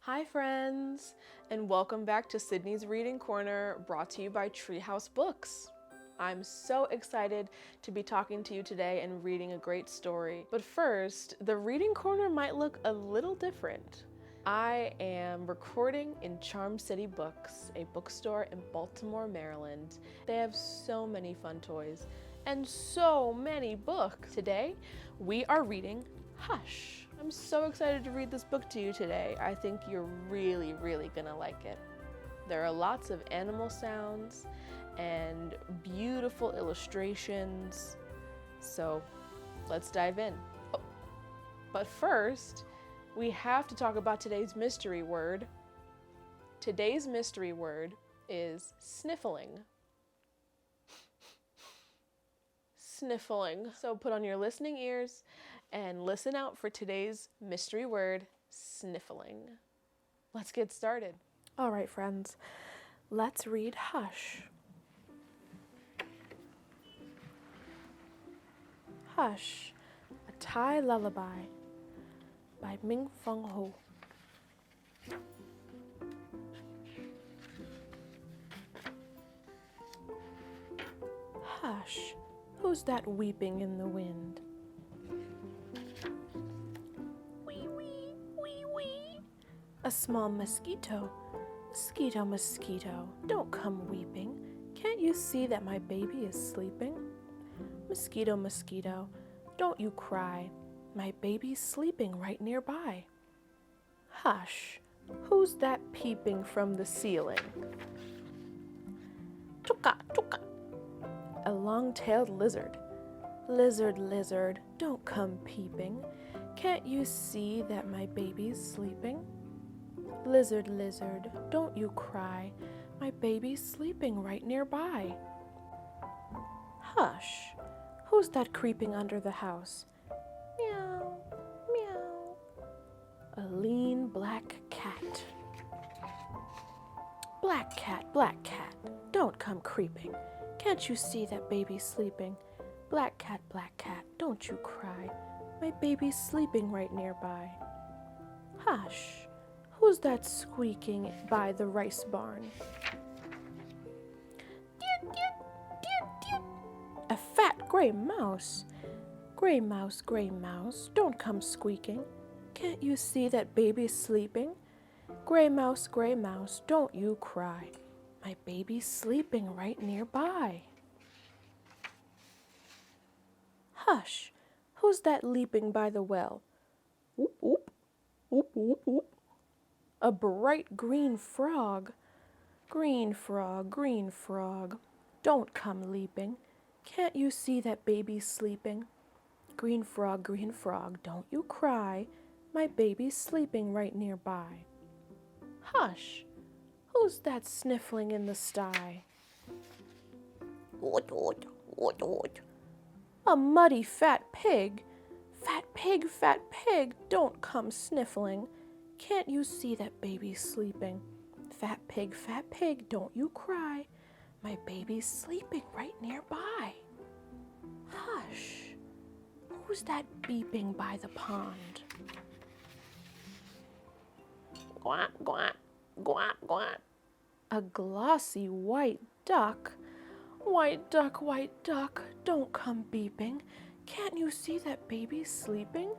Hi friends, and welcome back to Sydney's Reading Corner, brought to you by Treehouse Books. I'm so excited to be talking to you today and reading a great story. But first, the Reading Corner might look a little different. I am recording in Charm City Books, a bookstore in Baltimore, Maryland. They have so many fun toys and so many books. Today, we are reading Hush. I'm so excited to read this book to you today. I think you're really gonna like it. There are lots of animal sounds and beautiful illustrations. So let's dive in. Oh, but first, we have to talk about today's mystery word. Today's mystery word is sniffling. Sniffling. So put on your listening ears and listen out for today's mystery word, sniffling. Let's get started. All right, friends, let's read Hush. Hush, a Thai Lullaby by NINFONG HO. Hush, who's that weeping in the wind? Wee, wee, wee, wee. A small mosquito. Mosquito, mosquito, don't come weeping. Can't you see that my baby is sleeping? Mosquito, mosquito, don't you cry. My baby's sleeping right nearby. Hush, who's that peeping from the ceiling? Chuka, chuka. A long-tailed lizard. Lizard, lizard, don't come peeping. Can't you see that my baby's sleeping? Lizard, lizard, don't you cry. My baby's sleeping right nearby. Hush, who's that creeping under the house? Meow, meow. A lean black cat. Black cat, don't come creeping. Can't you see that baby's sleeping? Black cat, don't you cry. My baby's sleeping right nearby. Hush, who's that squeaking by the rice barn? Deet, deet, deet, deet. A fat gray mouse. Gray mouse, don't come squeaking. Can't you see that baby's sleeping? Gray mouse, don't you cry. My baby's sleeping right nearby. Hush, who's that leaping by the well? Whoop, whoop, whoop, whoop, whoop. A bright green frog. Green frog, don't come leaping. Can't you see that baby's sleeping? Green frog, don't you cry. My baby's sleeping right nearby. Hush, who's that sniffling in the sty? A muddy fat pig. Fat pig, don't come sniffling. Can't you see that baby's sleeping? Fat pig, don't you cry. My baby's sleeping right nearby. Hush, who's that beeping by the pond? Quack, quack, quack, quack. A glossy white duck. White duck, don't come beeping. Can't you see that baby's sleeping?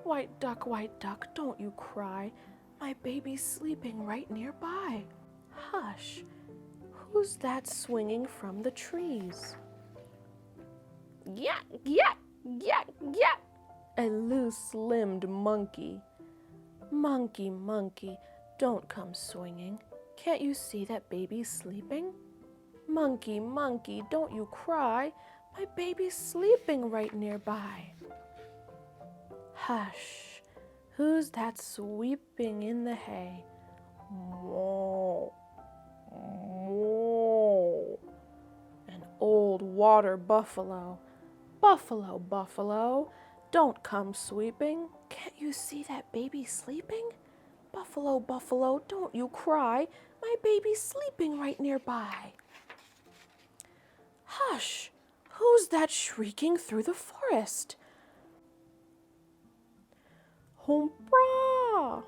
White duck, don't you cry. My baby's sleeping right nearby. Hush, who's that swinging from the trees? Yak, yak, yak, yak. A loose-limbed monkey. Monkey, don't come swinging. Can't you see that baby's sleeping? Monkey, don't you cry. My baby's sleeping right nearby. Hush, who's that sweeping in the hay? Moo, moo. An old water buffalo. Buffalo, don't come sweeping. Can't you see that baby sleeping? Buffalo, don't you cry. My baby's sleeping right nearby. Hush, who's that shrieking through the forest? Hoompra,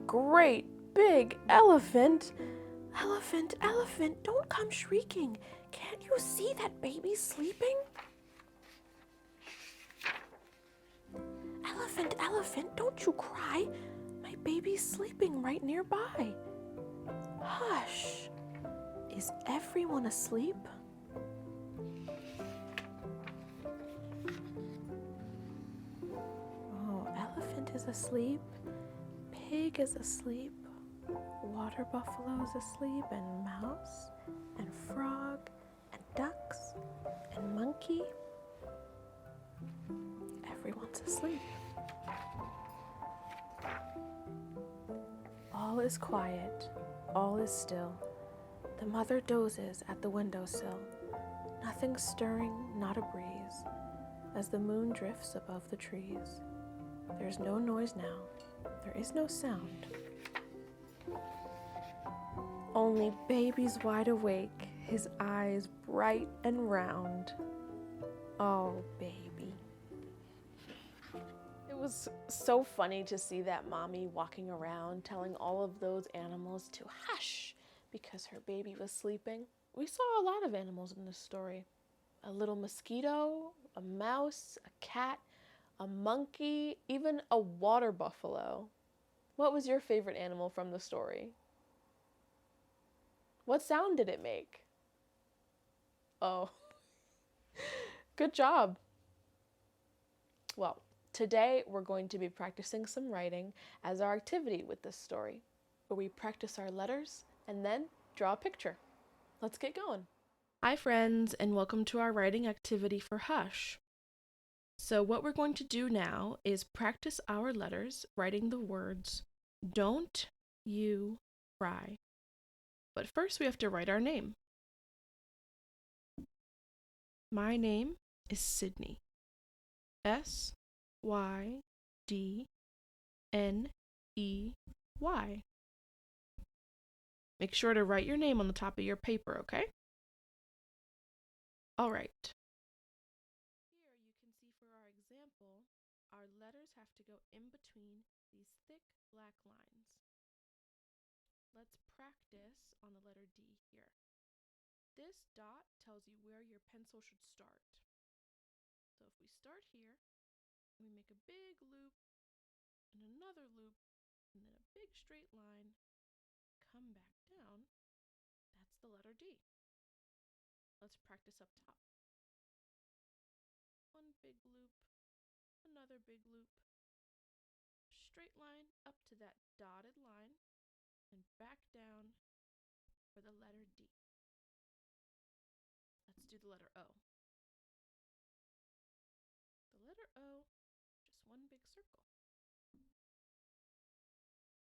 great big elephant. Elephant, elephant, don't come shrieking. Can't you see that baby's sleeping? Elephant, elephant, don't you cry. My baby's sleeping right nearby. Hush. Is everyone asleep? Oh, elephant is asleep. Pig is asleep. Water buffalo is asleep, and mouse, and frog, and ducks, and monkey. Everyone's asleep. All is quiet. All is still. The mother dozes at the windowsill. Nothing stirring, not a breeze, as the moon drifts above the trees. There's no noise now. There is no sound. Only baby's wide awake, his eyes bright and round. Oh, baby. It was so funny to see that mommy walking around telling all of those animals to hush because her baby was sleeping. We saw a lot of animals in this story. A little mosquito, a mouse, a cat, a monkey, even a water buffalo. What was your favorite animal from the story? What sound did it make? Oh, good job. Well, today we're going to be practicing some writing as our activity with this story, where we practice our letters and then draw a picture. Let's get going. Hi friends, and welcome to our writing activity for Hush. So what we're going to do now is practice our letters, writing the words, "Don't you cry." But first we have to write our name. My name is Sydney. Sydney. Make sure to write your name on the top of your paper, okay? All right. Here you can see for our example, our letters have to go in between these thick black lines. Let's practice on the letter D here. This dot tells you where your pencil should start. So if we start here, we make a big loop, and another loop, and then a big straight line, come back down, that's the letter D. Let's practice up top. One big loop, another big loop, straight line up to that dotted line, and back down for the letter D. Let's do the letter O. The letter O, just one big circle.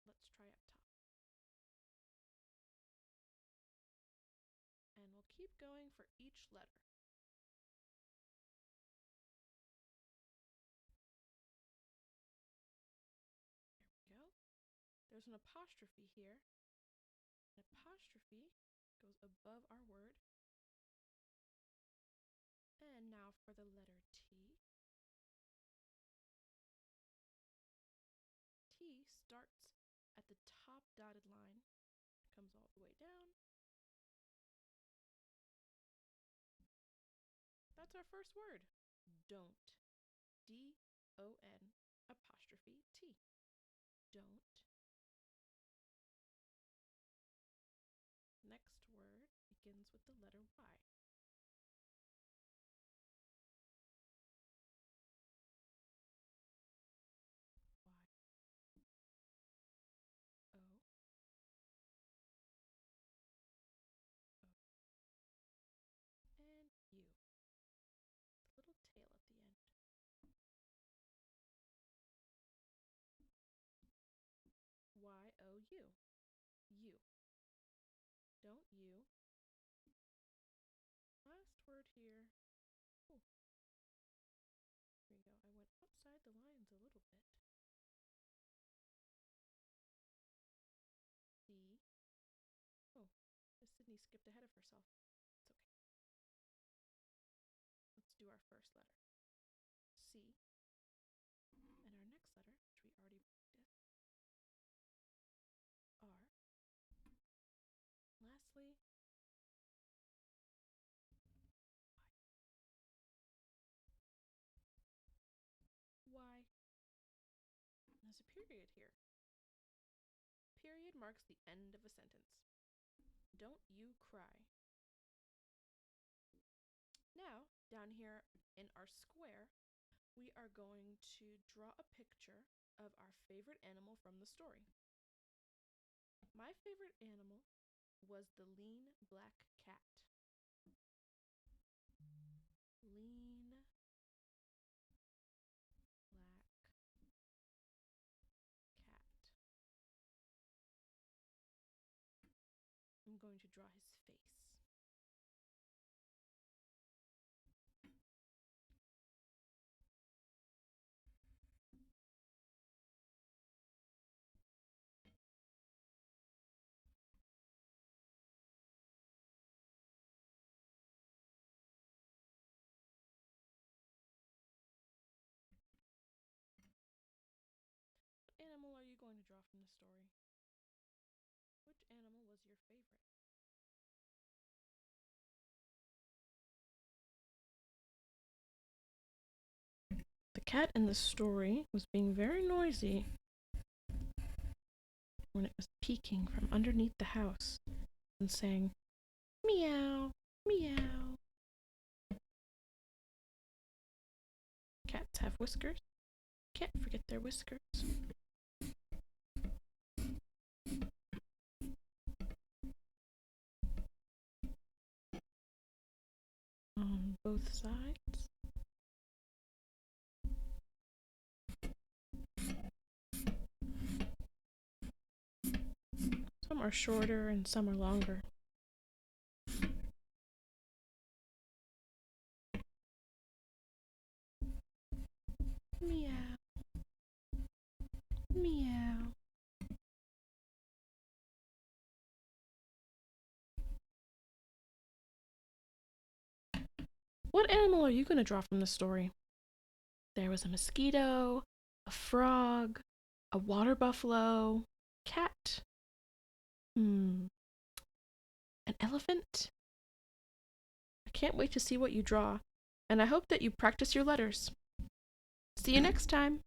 Let's try up top. And we'll keep going for each letter. There we go. There's an apostrophe here. An apostrophe goes above our word. And now for the letter T. T starts at the top dotted line, comes all the way down. That's our first word. Don't. D-O-N apostrophe T. Don't. Next word begins with the letter Y. Y. O. O. And U. The little tail at the end. Y-O-U. U. Don't you. Last word here. Oh, here we go. I went outside the lines a little bit. C. Oh, Sydney skipped ahead of herself. It's okay. Let's do our first letter. C. And our next letter, which we already practiced, Seriously? Why? There's a period here. Period marks the end of a sentence. Don't you cry. Now, down here in our square, we are going to draw a picture of our favorite animal from the story. My favorite animal was the lean black cat. Lean black cat. I'm going to draw his face. What animal are you going to draw from the story? Which animal was your favorite? The cat in the story was being very noisy when it was peeking from underneath the house and saying, meow, meow. Cats have whiskers. Can't forget their whiskers. On both sides. Some are shorter and some are longer. Meow. Meow. What animal are you going to draw from the story? There was a mosquito, a frog, a water buffalo, cat. An elephant? I can't wait to see what you draw, and I hope that you practice your letters. See you next time!